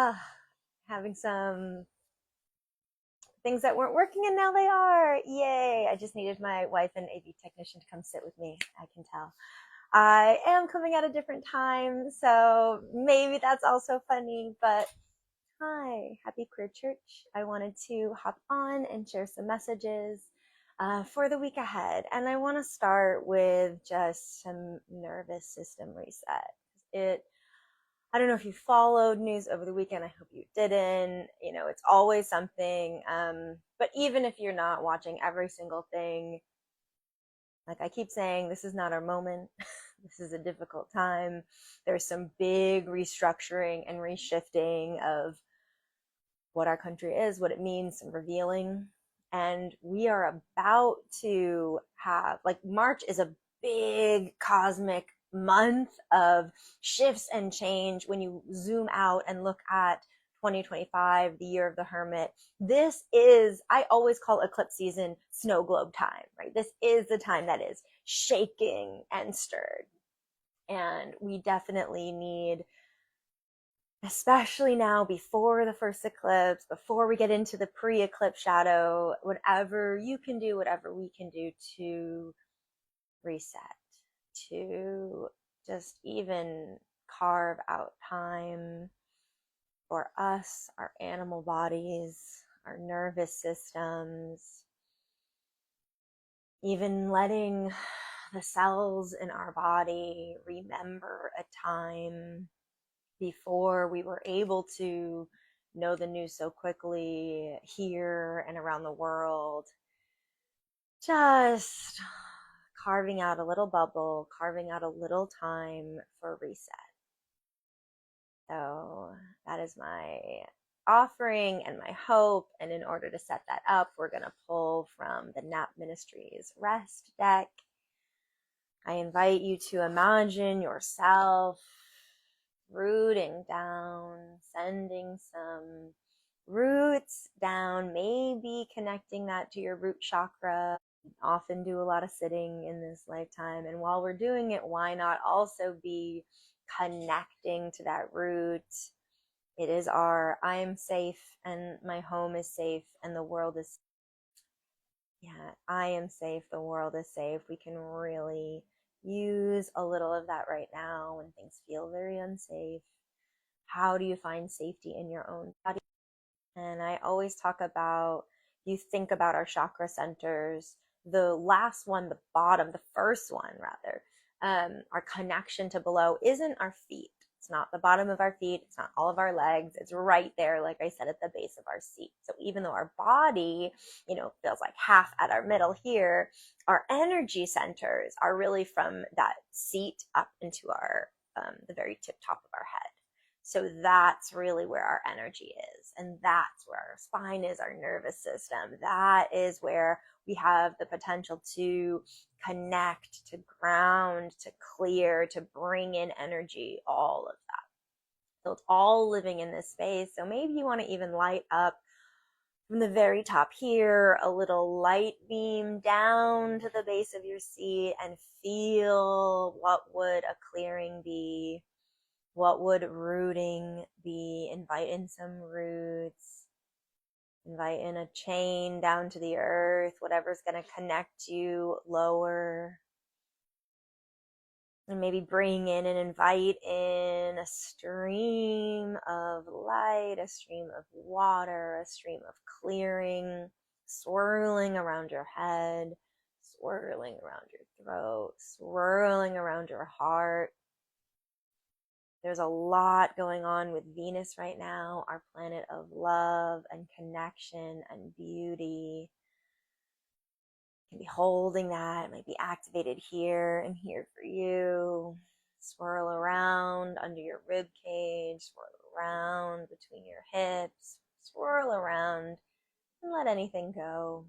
Ah, having some things that weren't working and now they are. Yay. I just needed my wife and AV technician to come sit with me. I can tell. I am coming at a different time, so maybe that's also funny, but hi, happy Queer Church. I wanted to hop on and share some messages for the week ahead. And I want to start with just some nervous system reset. I don't know if you followed news over the weekend. I hope you didn't. It's always something. But even if you're not watching every single thing, like I keep saying, this is not our moment. This is a difficult time. There's some big restructuring and reshifting of what our country is, what it means, some revealing. And we are about to have, like, March is a big cosmic month of shifts and change. When you zoom out and look at 2025, the year of the hermit, this is, I always call eclipse season snow globe time, right? This is the time that is shaking and stirred. And we definitely need, especially now before the first eclipse, before we get into the pre-eclipse shadow, whatever you can do, whatever we can do to reset, to just even carve out time for us, our animal bodies, our nervous systems, even letting the cells in our body remember a time before we were able to know the news so quickly here and around the world. Just carving out a little bubble, carving out a little time for reset. So that is my offering and my hope. And in order to set that up, we're going to pull from the Nap Ministries Rest deck. I invite you to imagine yourself rooting down, sending some roots down, maybe connecting that to your root chakra. Often do a lot of sitting in this lifetime. And while we're doing it, why not also be connecting to that root? It is I am safe and my home is safe and the world is, yeah, I am safe, the world is safe. We can really use a little of that right now when things feel very unsafe. How do you find safety in your own body? And I always talk about, you think about our chakra centers, the last one, the bottom, the first one rather, our connection to below isn't our feet. It's not the bottom of our feet. It's not all of our legs. It's right there, like I said, at the base of our seat. So even though our body, feels like half at our middle here, our energy centers are really from that seat up into our, the very tip top of our head. So that's really where our energy is. And that's where our spine is, our nervous system. That is where we have the potential to connect, to ground, to clear, to bring in energy, all of that. So it's all living in this space. So maybe you want to even light up from the very top here, a little light beam down to the base of your seat and feel what would a clearing be. What would rooting be? Invite in some roots. Invite in a chain down to the earth, whatever's going to connect you lower. And maybe bring in and invite in a stream of light, a stream of water, a stream of clearing, swirling around your head, swirling around your throat, swirling around your heart. There's a lot going on with Venus right now, our planet of love and connection and beauty. You can be holding that. It might be activated here and here for you. Swirl around under your rib cage, swirl around between your hips, swirl around and let anything go.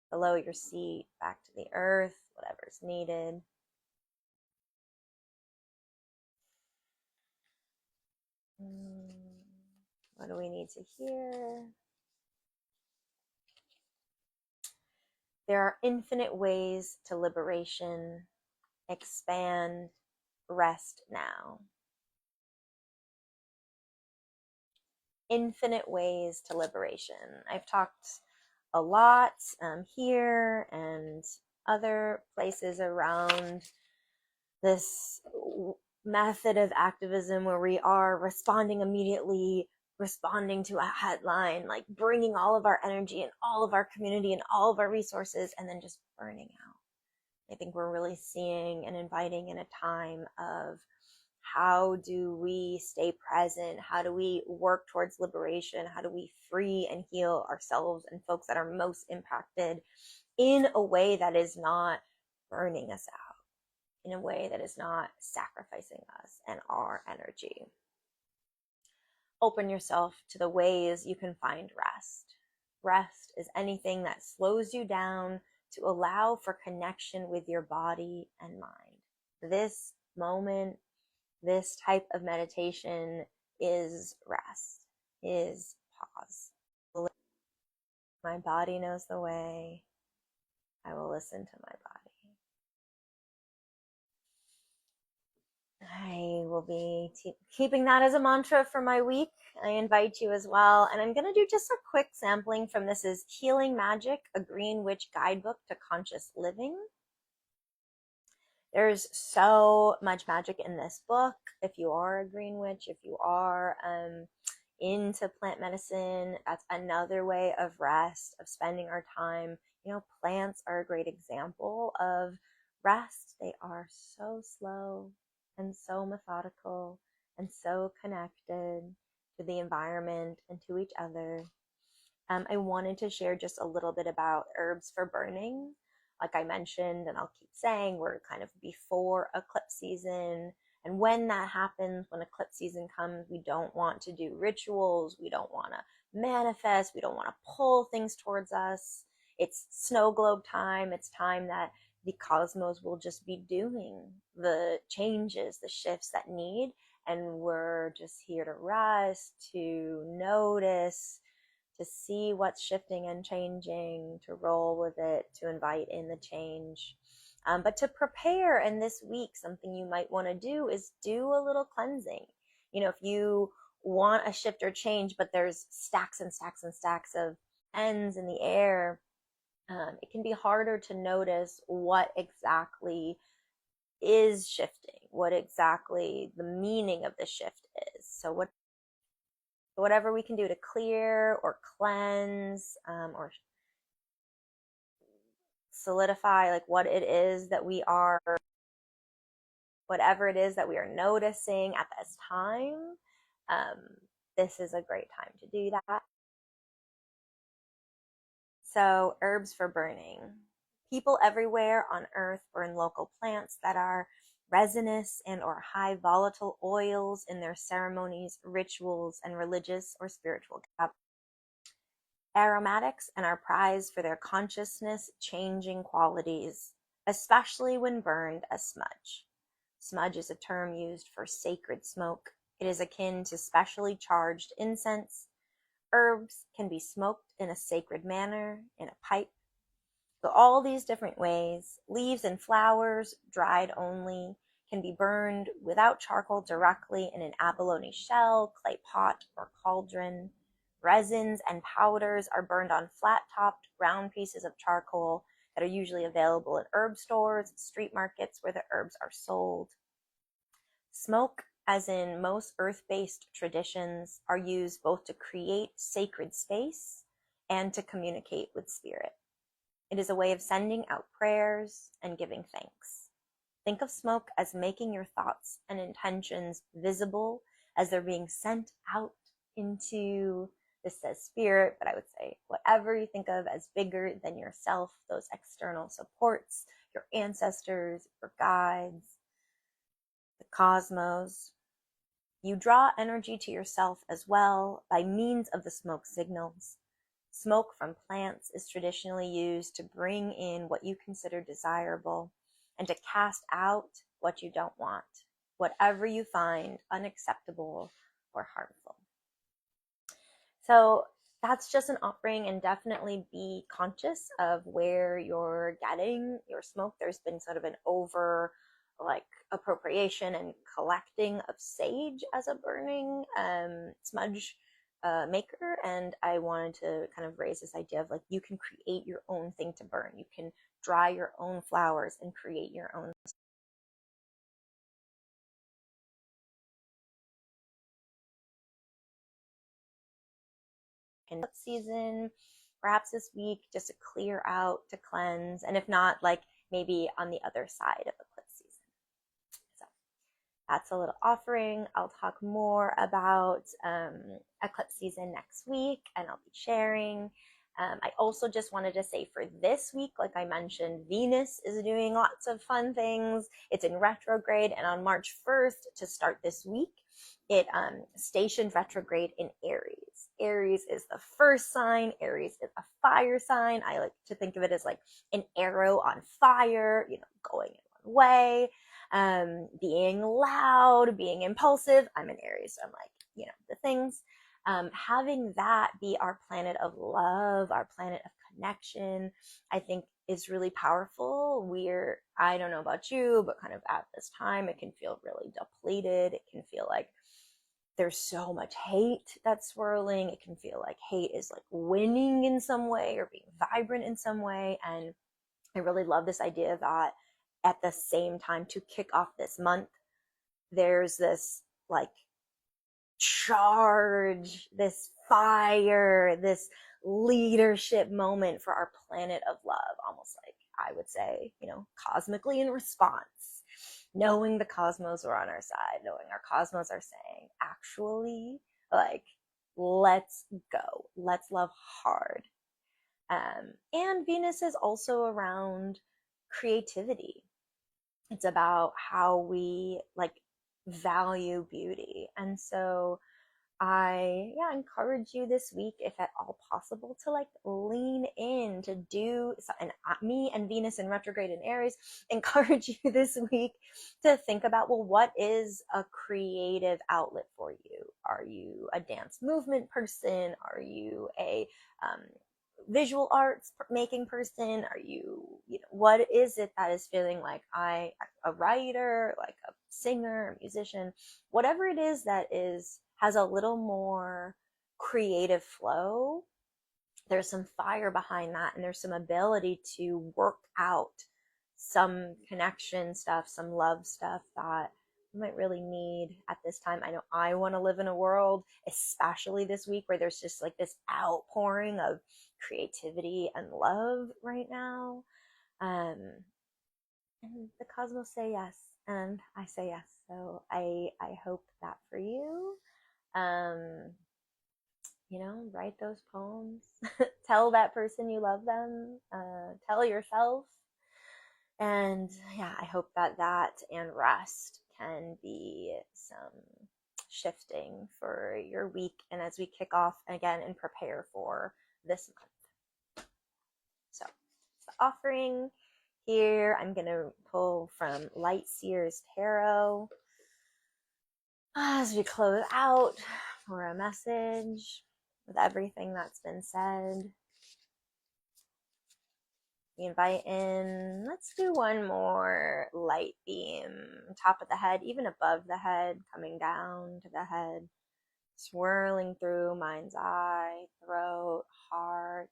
Below your seat, back to the earth, whatever's needed. What do we need to hear? There are infinite ways to liberation. Expand, rest now. infinite ways to liberation. I've talked a lot here and other places around this method of activism where we are responding immediately, responding to a headline, like bringing all of our energy and all of our community and all of our resources, and then just burning out. I think we're really seeing and inviting in a time of how do we stay present? How do we work towards liberation? How do we free and heal ourselves and folks that are most impacted in a way that is not burning us out, in a way that is not sacrificing us and our energy? Open yourself to the ways you can find rest. Rest is anything that slows you down to allow for connection with your body and mind. This moment, this type of meditation is rest, is pause. My body knows the way. I will listen to my body. I will be keeping that as a mantra for my week. I invite you as well. And I'm going to do just a quick sampling from this is Healing Magic, a Green Witch Guidebook to Conscious Living. There's so much magic in this book. If you are a green witch, if you are into plant medicine, that's another way of rest, of spending our time. You know, plants are a great example of rest. They are so slow and so methodical and so connected to the environment and to each other. I wanted to share just a little bit about herbs for burning. Like I mentioned, and I'll keep saying, we're kind of before eclipse season. And when that happens, when eclipse season comes, we don't want to do rituals. We don't want to manifest. We don't want to pull things towards us. It's snow globe time. It's time that the cosmos will just be doing the changes, the shifts that need. And we're just here to rest, to notice, to see what's shifting and changing, to roll with it, to invite in the change. But to prepare, and this week, something you might want to do is do a little cleansing. You know, if you want a shift or change, but there's stacks and stacks and stacks of ends in the air, it can be harder to notice what exactly is shifting, what exactly the meaning of the shift is. So whatever we can do to clear or cleanse or solidify, like what it is that we are, whatever it is that we are noticing at this time, this is a great time to do that. So herbs for burning. People everywhere on earth burn local plants that are resinous and or high volatile oils in their ceremonies, rituals, and religious or spiritual gatherings. Aromatics and are prized for their consciousness changing qualities, especially when burned as smudge. Smudge is a term used for sacred smoke. It is akin to specially charged incense. Herbs can be smoked in a sacred manner, in a pipe. So all these different ways, leaves and flowers, dried only, can be burned without charcoal directly in an abalone shell, clay pot, or cauldron. Resins and powders are burned on flat-topped, round pieces of charcoal that are usually available in herb stores, street markets where the herbs are sold. Smoke, as in most earth-based traditions, are used both to create sacred space and to communicate with spirit. It is a way of sending out prayers and giving thanks. Think of smoke as making your thoughts and intentions visible as they're being sent out into, this says spirit, but I would say whatever you think of as bigger than yourself, those external supports, your ancestors, your guides, the cosmos. You draw energy to yourself as well by means of the smoke signals. Smoke from plants is traditionally used to bring in what you consider desirable and to cast out what you don't want, whatever you find unacceptable or harmful. So that's just an offering, and definitely be conscious of where you're getting your smoke. There's been sort of an over appropriation and collecting of sage as a burning smudge maker, and I wanted to kind of raise this idea of like you can create your own thing to burn. You can dry your own flowers and create your own season, perhaps this week, just to clear out, to cleanse, and if not, like maybe on the other side of eclipse season. So that's a little offering. I'll talk more about eclipse season next week, and I'll be sharing. I also just wanted to say for this week, like I mentioned, Venus is doing lots of fun things. It's in retrograde, and on March 1st, to start this week, it stationed retrograde in Aries. Aries is the first sign. Aries is a fire sign. I like to think of it as like an arrow on fire, going in one way, being loud, being impulsive. I'm an Aries, so I'm like, the things. Having that be our planet of love, our planet of connection, I think is really powerful. I don't know about you, but kind of at this time, it can feel really depleted. It can feel like there's so much hate that's swirling. It can feel like hate is like winning in some way or being vibrant in some way. And I really love this idea that at the same time, to kick off this month, there's this like charge, this fire, this leadership moment for our planet of love, almost like I would say, cosmically in response, knowing the cosmos are on our side, knowing our cosmos are saying, actually, like, let's go, let's love hard. And Venus is also around creativity. It's about how we like value beauty. And so I encourage you this week, if at all possible, to like lean in to do so. And me and Venus in retrograde in Aries encourage you this week to think about, well, what is a creative outlet for you? Are you a dance movement person? Are you a visual arts making person? Are you, what is it that is feeling like a writer, like a singer, a musician, whatever it is that has a little more creative flow. There's some fire behind that, and there's some ability to work out some connection stuff, some love stuff that you might really need at this time. I know I want to live in a world, especially this week, where there's just like this outpouring of creativity and love right now. And the cosmos say yes, and I say yes. So I hope that for you. Write those poems. Tell that person you love them. Tell yourself. And I hope that and rest can be some shifting for your week, and as we kick off again and prepare for this month. So the offering here, I'm going to pull from Light Seers Tarot as we close out for a message with everything that's been said. We invite in, let's do one more light beam, top of the head, even above the head, coming down to the head, swirling through mind's eye, throat, heart,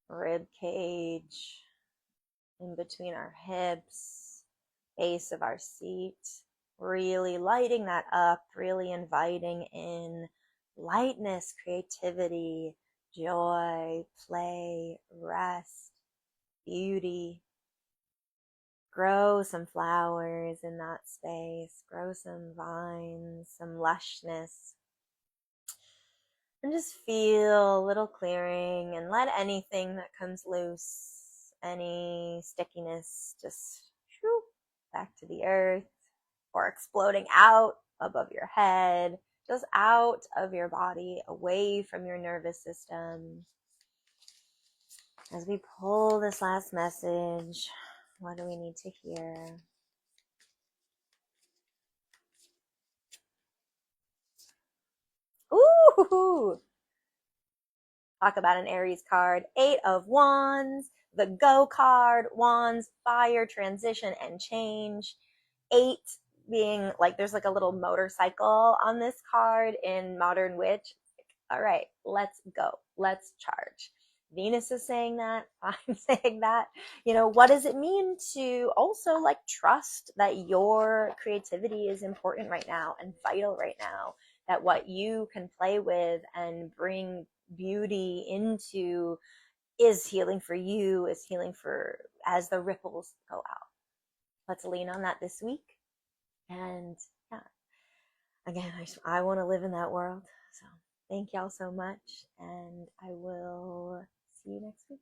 rib cage, in between our hips, base of our seat, really lighting that up, really inviting in lightness, creativity, joy, play, rest, beauty. Grow some flowers in that space, grow some vines, some lushness, and just feel a little clearing, and let anything that comes loose, any stickiness, just shoo, back to the earth, or exploding out above your head, just out of your body, away from your nervous system. As we pull this last message, what do we need to hear? Ooh! Talk about an Aries card. 8 of Wands, the Go card, Wands, fire, transition, and change. 8 being like, there's like a little motorcycle on this card in Modern Witch. All right, let's go. Let's charge. Venus is saying that. I'm saying that. What does it mean to also like trust that your creativity is important right now and vital right now? That what you can play with and bring beauty into is healing for you, is healing for as the ripples go out. Let's lean on that this week. And yeah, again, I want to live in that world. So thank y'all so much. And I will see you next week.